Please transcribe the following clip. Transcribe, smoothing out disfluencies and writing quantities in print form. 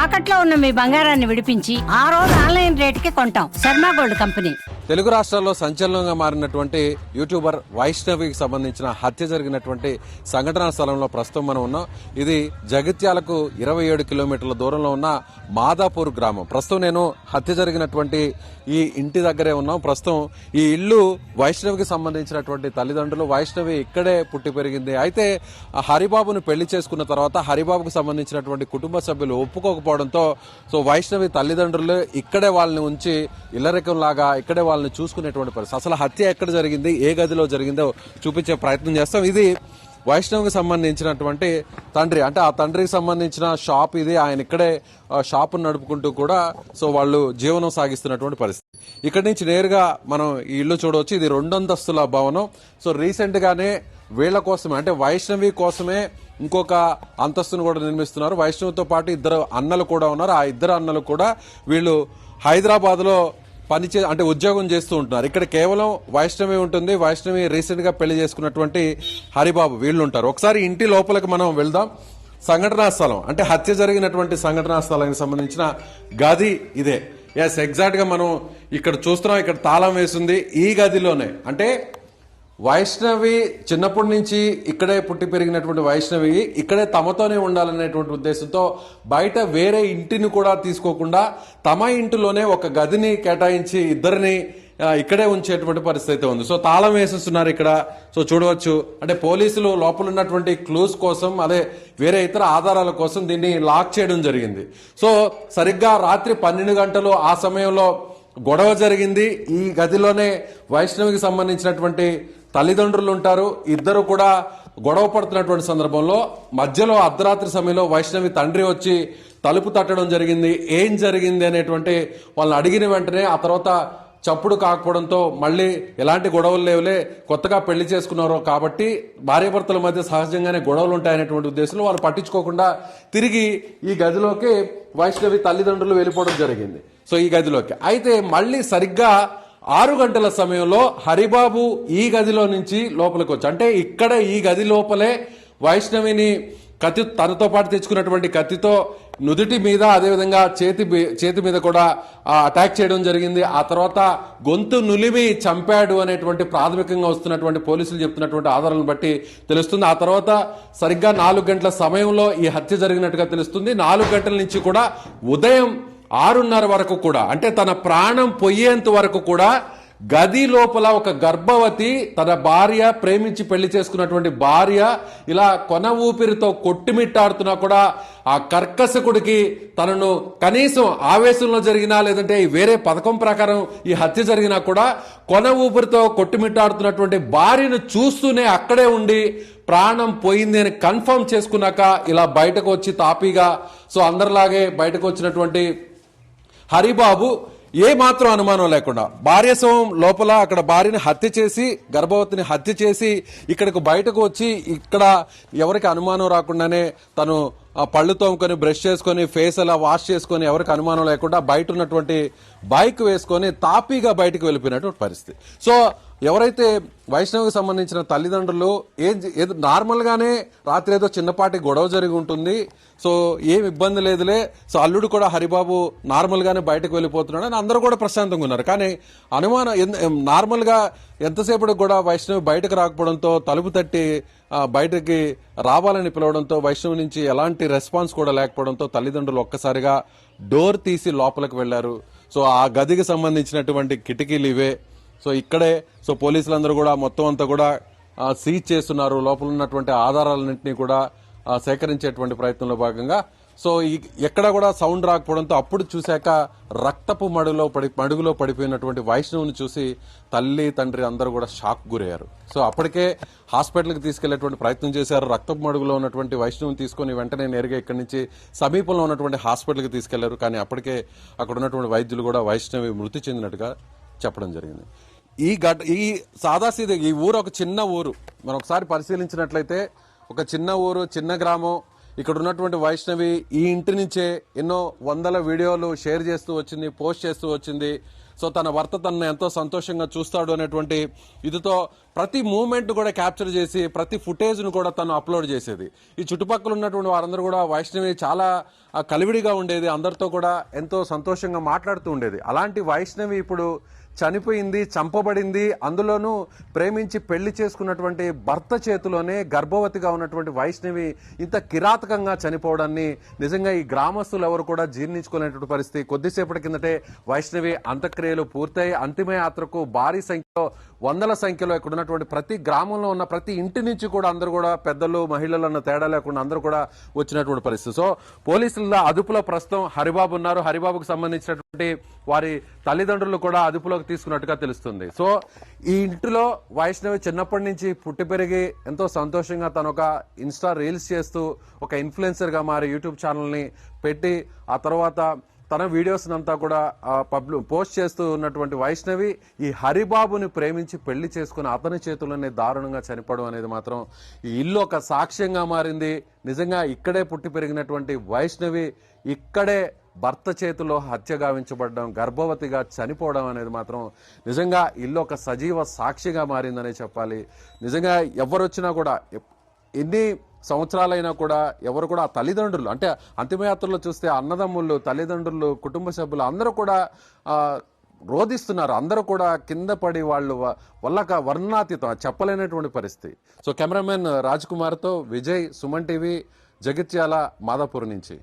తాకట్లో ఉన్న మీ బంగారాన్ని విడిపించి ఆ రోజు ఆన్లైన్ రేటుకి కొంటాం. Sharma gold company. తెలుగు రాష్ట్రాల్లో సంచలనంగా మారినటువంటి యూట్యూబర్ వైష్ణవికి సంబంధించిన హత్య జరిగినటువంటి సంఘటనా స్థలంలో ప్రస్తుతం మనం ఉన్నాం. ఇది జగిత్యాలకు 27 కిలోమీటర్ల దూరంలో ఉన్న మాదాపూర్ గ్రామం. ప్రస్తుతం నేను హత్య జరిగినటువంటి ఈ ఇంటి దగ్గరే ఉన్నాం. ప్రస్తుతం ఈ ఇల్లు వైష్ణవికి సంబంధించినటువంటి తల్లిదండ్రులు. వైష్ణవి ఇక్కడే పుట్టి పెరిగింది. అయితే హరిబాబును పెళ్లి చేసుకున్న తర్వాత హరిబాబుకు సంబంధించినటువంటి కుటుంబ సభ్యులు ఒప్పుకోకపోవడంతో వైష్ణవి తల్లిదండ్రులు ఇక్కడే వాళ్ళని ఉంచి ఇల్లరికం లాగా ఇక్కడే వాళ్ళని చూసుకునేటువంటి పరిస్థితి. అసలు హత్య ఎక్కడ జరిగింది, ఏ గదిలో జరిగిందో చూపించే ప్రయత్నం చేస్తాం. ఇది వైష్ణవ్కి సంబంధించినటువంటి తండ్రి, అంటే ఆ తండ్రికి సంబంధించిన షాప్ ఇది. ఆయన ఇక్కడే షాప్ నడుపుకుంటూ కూడా వాళ్ళు జీవనం సాగిస్తున్నటువంటి పరిస్థితి. ఇక్కడి నుంచి నేరుగా మనం ఈ ఇల్లు చూడవచ్చు. ఇది 2 అంతస్తుల భవనం. రీసెంట్ గానే వీళ్ల కోసమే, అంటే వైష్ణవి కోసమే ఇంకొక అంతస్తును కూడా నిర్మిస్తున్నారు. వైష్ణవితో పాటు 2 అన్నలు కూడా ఉన్నారు. ఆ 2 అన్నలు కూడా వీళ్ళు హైదరాబాద్ లో అంటే ఉద్యోగం చేస్తూ ఉంటున్నారు. ఇక్కడ కేవలం వైష్ణవి ఉంటుంది. వైష్ణవి రీసెంట్ గా పెళ్లి చేసుకున్నటువంటి హరిబాబు వీళ్ళు ఉంటారు. ఒకసారి ఇంటి లోపలికి మనం వెళ్దాం. సంఘటనా స్థలం, అంటే హత్య జరిగినటువంటి సంఘటనా స్థలానికి సంబంధించిన గది ఇదే. ఎస్, ఎగ్జాక్ట్ గా మనం ఇక్కడ చూస్తున్నాం. ఇక్కడ తాళం వేసింది ఈ గదిలోనే. అంటే వైష్ణవి చిన్నప్పటి నుంచి ఇక్కడే పుట్టి పెరిగినటువంటి వైష్ణవి ఇక్కడే తమతోనే ఉండాలనేటువంటి ఉద్దేశంతో బయట వేరే ఇంటిని కూడా తీసుకోకుండా తమ ఇంటిలోనే ఒక గదిని కేటాయించి ఇద్దరిని ఇక్కడే ఉంచేటువంటి పరిస్థితి ఉంది. తాళం వేసేస్తున్నారు ఇక్కడ. చూడవచ్చు, అంటే పోలీసులు లోపల ఉన్నటువంటి క్లూస్ కోసం, అదే వేరే ఇతర ఆధారాల కోసం దీన్ని లాక్ చేయడం జరిగింది. సరిగ్గా రాత్రి 12 గంటలు ఆ సమయంలో గొడవ జరిగింది. ఈ గదిలోనే వైష్ణవికి సంబంధించినటువంటి తల్లిదండ్రులు ఉంటారు. ఇద్దరు కూడా గొడవ పడుతున్నటువంటి సందర్భంలో మధ్యలో అర్ధరాత్రి సమయంలో వైష్ణవి తండ్రి వచ్చి తలుపు తట్టడం జరిగింది. ఏం జరిగింది అనేటువంటి వాళ్ళని అడిగిన వెంటనే ఆ తర్వాత చప్పుడు కాకపోవడంతో మళ్ళీ ఎలాంటి గొడవలు లేవులే, కొత్తగా పెళ్లి చేసుకున్నారు కాబట్టి భార్యాభర్తల మధ్య సహజంగానే గొడవలు ఉంటాయనేటువంటి ఉద్దేశంలో వాళ్ళు పట్టించుకోకుండా తిరిగి ఈ గదిలోకి వైష్ణవి తల్లిదండ్రులు వెళ్ళిపోవడం జరిగింది. ఈ గదిలోకి అయితే మళ్ళీ సరిగ్గా 6 గంటల సమయంలో హరిబాబు ఈ గదిలో నుంచి లోపలికి వచ్చి, అంటే ఇక్కడ ఈ గది లోపలే వైష్ణవిని తనతో పాటు తెచ్చుకున్నటువంటి కత్తితో నుదుటి మీద, అదేవిధంగా చేతి మీద కూడా అటాక్ చేయడం జరిగింది. ఆ తర్వాత గొంతు నులిమి చంపాడు అనేటువంటి ప్రాథమికంగా వస్తున్నటువంటి పోలీసులు చెప్తున్నటువంటి ఆధారాలను బట్టి తెలుస్తుంది. ఆ తర్వాత సరిగ్గా 4 గంటల సమయంలో ఈ హత్య జరిగినట్టుగా తెలుస్తుంది. 4 గంటల నుంచి కూడా ఉదయం 6:30 వరకు కూడా, అంటే తన ప్రాణం పోయేంత వరకు కూడా గది లోపల ఒక గర్భవతి, తన భార్య, ప్రేమించి పెళ్లి చేసుకున్నటువంటి భార్య ఇలా కొన ఊపిరితో కొట్టుమిట్టాడుతున్నా కూడా ఆ కర్కశకుడికి తనను కనీసం ఆవేశంలో జరిగినా లేదంటే వేరే పథకం ప్రకారం ఈ హత్య జరిగినా కూడా కొన ఊపిరితో కొట్టుమిట్టాడుతున్నటువంటి భార్యను చూస్తూనే అక్కడే ఉండి ప్రాణం పోయింది అని కన్ఫర్మ్ చేసుకున్నాక ఇలా బయటకు వచ్చి తాపీగా అందరిలాగే బయటకు వచ్చినటువంటి హరిబాబు ఏ మాత్రం అనుమానం లేకుండా భార్య శవం లోపల అక్కడ భార్యని హత్య చేసి, గర్భవతిని హత్య చేసి ఇక్కడికి బయటకు వచ్చి ఇక్కడ ఎవరికి అనుమానం రాకుండానే తను పళ్ళు తోముకొని బ్రష్ చేసుకొని ఫేస్ అలా వాష్ చేసుకొని ఎవరికి అనుమానం లేకుండా బయట ఉన్నటువంటి బైక్ వేసుకొని తాపీగా బయటకు వెళ్ళిపోయినటువంటి పరిస్థితి. ఎవరైతే వైష్ణవికి సంబంధించిన తల్లిదండ్రులు నార్మల్ గానే రాత్రి ఏదో చిన్నపాటి గొడవ జరిగి ఉంటుంది, ఏం ఇబ్బంది లేదులే, అల్లుడు కూడా హరిబాబు నార్మల్ గానే బయటకు వెళ్ళిపోతున్నాడు అని అందరూ కూడా ప్రశాంతంగా ఉన్నారు. కానీ అనుమానం నార్మల్ గా ఎంతసేపటికి కూడా వైష్ణవి బయటకు రాకపోవడంతో తలుపు తట్టి బయటకి రావాలని పిలవడంతో వైష్ణవి నుంచి ఎలాంటి రెస్పాన్స్ కూడా లేకపోవడంతో తల్లిదండ్రులు ఒక్కసారిగా డోర్ తీసి లోపలికి వెళ్లారు. ఆ గదికి సంబంధించినటువంటి కిటికీలు ఇవే. ఇక్కడే పోలీసులందరూ కూడా మొత్తం అంతా కూడా సీజ్ చేస్తున్నారు. లోపల ఉన్నటువంటి ఆధారాలన్నింటినీ కూడా సేకరించేటువంటి ప్రయత్నంలో భాగంగా ఎక్కడ కూడా సౌండ్ రాకపోవడంతో అప్పుడు చూశాక రక్తపు మడుగులో పడిపోయినటువంటి వైష్ణవుని చూసి తల్లి తండ్రి అందరూ కూడా షాక్ గురయ్యారు. అప్పటికే హాస్పిటల్కి తీసుకెళ్లేటువంటి ప్రయత్నం చేశారు. రక్తపు మడుగులో ఉన్నటువంటి వైష్ణవుని తీసుకుని వెంటనే నేరుగా ఇక్కడి నుంచి సమీపంలో ఉన్నటువంటి హాస్పిటల్కి తీసుకెళ్లారు. కానీ అప్పటికే అక్కడ ఉన్నటువంటి వైద్యులు కూడా వైష్ణవి మృతి చెందినట్టుగా చెప్పడం జరిగింది. ఈ సాదాసీద ఈ ఊరు ఒక చిన్న ఊరు. మనం ఒకసారి పరిశీలించినట్లయితే ఒక చిన్న ఊరు, చిన్న గ్రామం. ఇక్కడ ఉన్నటువంటి వైష్ణవి ఈ ఇంటి నుంచే ఎన్నో వందల వీడియోలు షేర్ చేస్తూ వచ్చింది, పోస్ట్ చేస్తూ వచ్చింది. సో తన భర్త తనను ఎంతో సంతోషంగా చూస్తాడు అనేటువంటి ఇదితో ప్రతి మూమెంట్ కూడా క్యాప్చర్ చేసి ప్రతి ఫుటేజ్ ను కూడా తను అప్లోడ్ చేసేది. ఈ చుట్టుపక్కల ఉన్నటువంటి వారందరూ కూడా వైష్ణవి చాలా కలివిడిగా ఉండేది, అందరితో కూడా ఎంతో సంతోషంగా మాట్లాడుతూ ఉండేది. అలాంటి వైష్ణవి ఇప్పుడు చనిపోయింది, చంపబడింది. అందులోనూ ప్రేమించి పెళ్లి చేసుకున్నటువంటి భర్త చేతిలోనే గర్భవతిగా ఉన్నటువంటి వైష్ణవి ఇంత కిరాతకంగా చనిపోవడాన్ని నిజంగా ఈ గ్రామస్తులు ఎవరు కూడా జీర్ణించుకునేటువంటి పరిస్థితి. కొద్దిసేపటి కిందటే వైష్ణవి అంత్యక్రియలు పూర్తయి అంతిమయాత్రకు భారీ సంఖ్యలో, వందల సంఖ్యలో ఇక్కడ ఉన్నటువంటి ప్రతి గ్రామంలో ఉన్న ప్రతి ఇంటి నుంచి కూడా అందరూ కూడా పెద్దలు మహిళలు అన్న తేడా లేకుండా అందరూ కూడా వచ్చినటువంటి పరిస్థితి. సో పోలీసుల అదుపులో ప్రస్తుతం హరిబాబు ఉన్నారు. హరిబాబుకు సంబంధించినటువంటి వారి తల్లిదండ్రులు కూడా అదుపులోకి తీసుకున్నట్టుగా తెలుస్తుంది. సో ఈ ఇంటిలో వైష్ణవి చిన్నప్పటి నుంచి పుట్టి పెరిగి ఎంతో సంతోషంగా తను ఒక ఇన్స్టా రీల్స్ చేస్తూ ఒక ఇన్ఫ్లుయెన్సర్ గా మారి యూట్యూబ్ ఛానల్ ని పెట్టి ఆ తర్వాత తన వీడియోస్ అంతా కూడా పోస్ట్ చేస్తూ ఉన్నటువంటి వైష్ణవి ఈ హరిబాబుని ప్రేమించి పెళ్లి చేసుకుని అతని చేతుల్లోనే దారుణంగా చనిపోవడం అనేది మాత్రం ఈ ఇల్లు ఒక సాక్ష్యంగా మారింది. నిజంగా ఇక్కడే పుట్టి పెరిగినటువంటి వైష్ణవి ఇక్కడే భర్త చేతిలో హత్య గావించబడడం, గర్భవతిగా చనిపోవడం అనేది మాత్రం నిజంగా ఇల్లు ఒక సజీవ సాక్షిగా మారిందనే చెప్పాలి. నిజంగా ఎవరొచ్చినా కూడా ఎన్ని సంవత్సరాలైనా కూడా ఎవరు కూడా ఆ తల్లిదండ్రులు అంటే అంతిమయాత్రలో చూస్తే అన్నదమ్ముళ్ళు, తల్లిదండ్రులు, కుటుంబ సభ్యులు అందరూ కూడా రోధిస్తున్నారు. అందరూ కూడా కింద పడి వాళ్ళు వర్ణాతీతం చెప్పలేనటువంటి పరిస్థితి. సో కెమెరామెన్ రాజ్ కుమార్తో విజయ్, సుమన్ టీవీ, జగిత్యాల, మాదాపూర్ నుంచి.